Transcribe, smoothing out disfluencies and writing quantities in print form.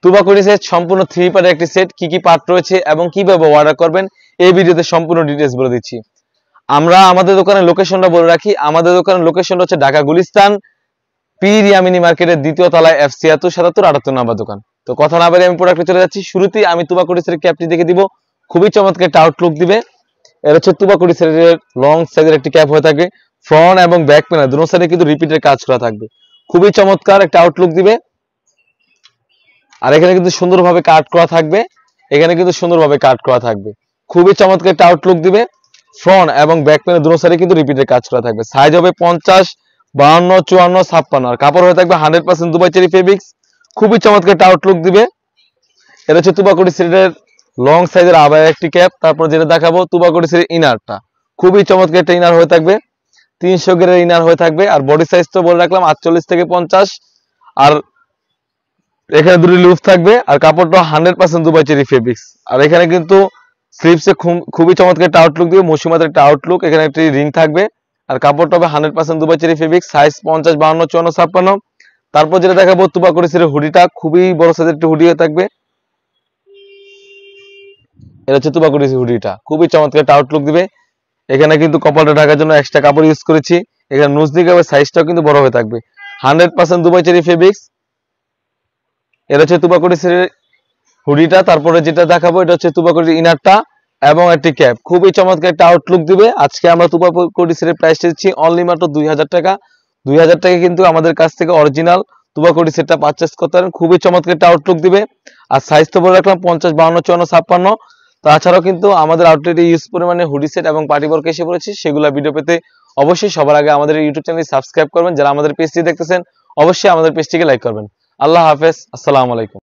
তুবাকুড়ি set সম্পূর্ণ 3 পার্টের একটি সেট, কি কি পার্ট রয়েছে এবং কিভাবে অর্ডার করবেন এই ভিডিওতে সম্পূর্ণ ডিটেইলস বলে দিচ্ছি। আমরা আমাদের দোকানের লোকেশনটা বলে রাখি। আমাদের দোকানের লোকেশনটা হচ্ছে ঢাকা গুলিস্তান পীর ইয়ামিনী মার্কেটের দ্বিতীয় তলায় FC 77 নাম্বার দোকান। তো কথা না বলে আমি প্রোডাক্টে চলে যাচ্ছি। শুরুতেই আমি তুবাকুড়ি সেটের ক্যাপটি দেখে দিব, খুবই চমৎকার একটা আউটলুক দিবে। এর হচ্ছে তুবাকুড়ি সেটের লং সাইজের একটি ক্যাপ হয়ে থাকে, ফ্রন্ট এবং ব্যাক প্যানেল দুটো সাইডে কিন্তু রিপিটের কাজ করা থাকবে, খুবই চমৎকার একটা আউটলুক দিবে। আর এখানে কিন্তু সুন্দরভাবে কাট করা থাকবে, এখানে কিন্তু সুন্দরভাবে কাট করা থাকবে, খুবই চমৎকার একটা আউটলুক দিবে। ফ্রন্ট এবং ব্যাক প্যানেল দুটো সাইডে কিন্তু রিপিটের কাজ করা থাকবে। সাইজ হবে 50, 52, 54, 56 আর কাপড় হয়ে থাকবে 100% দুবাই চেরি ফেব্রিক্স, খুবই চমৎকার একটা আউটলুক দিবে। এটা হচ্ছে তুবাকুড়ি সেটের লং সাইজের আবার একটি ক্যাপ। তারপর যেটা দেখাবো তুবাকুড়ি সেটের ইনারটা, খুবই চমৎকার একটা ইনার হয়ে থাকবে, 300 গ্রেডের ইনার হয়ে থাকবে। আর বডি সাইজ তো বলে রাখলাম 48 থেকে 50, আর এখানে দুটি লুপ থাকবে। আর কাপড়টা 100% দুবাই চেরি ফেব্রিক্স। আর এখানে কিন্তু স্লিপসে খুবই চমৎকার একটা আউটলুক দিবে, মসৃণতার একটা আউটলুক। এখানে একটি রিং থাকবে আর কাপড়টা হবে 100% দুবাই চেরি ফেব্রিক্স, সাইজ 50, 52, 54, 56। তারপর যেটা দেখাবো তুবাকুড়ি সেটের হুডিটা, খুবই বড় সাইজের একটা হুডি হয়ে থাকবে। এটা হচ্ছে তুবাকুড়ি হুডিটা, খুবই চমৎকার একটা আউটলুক দিবে। এখানে কিন্তু কপালটা ঢাকার জন্য এক্সট্রা কাপড় ইউজ করেছি। এখানে নুজ দিকে সাইজটাও কিন্তু বড় হয়ে থাকবে, 100% দুবাই চেরি ফেব্রিক্স। এটা হচ্ছে তুবাকুড়ি সেটের হুডিটা। তারপরে যেটা দেখাবো এটা হচ্ছে তুবাকুড়ি ইনারটা এবং একটি ক্যাপ, খুবই চমৎকার একটা আউটলুক দিবে। আজকে আমরা তুবাকুড়ি সেটের প্রাইস দিচ্ছি অনলি মাত্র 2000 টাকা। 2000 টাকা কিন্তু আমাদের কাছ থেকে অরিজিনাল তুবাকুড়ি সেটটা পারচেস করতে পারেন, খুবই চমৎকার একটা আউটলুক দিবে। আর সাইজ তো বলে রাখলাম 50, 52, 54, 56। তাছাড়াও কিন্তু আমাদের আউটলেটে ইউজ পরিমাণে হুডি সেট এবং পার্টি ওয়্যার এসে পড়েছে, সেগুলো ভিডিও পেতে অবশ্যই সবার আগে আমাদের ইউটিউব চ্যানেল সাবস্ক্রাইব করবেন। যারা আমাদের পেজটি দেখতেছেন অবশ্যই আমাদের পেজটিকে লাইক করবেন। আল্লাহ হাফেজ, আসসালামু আলাইকুম।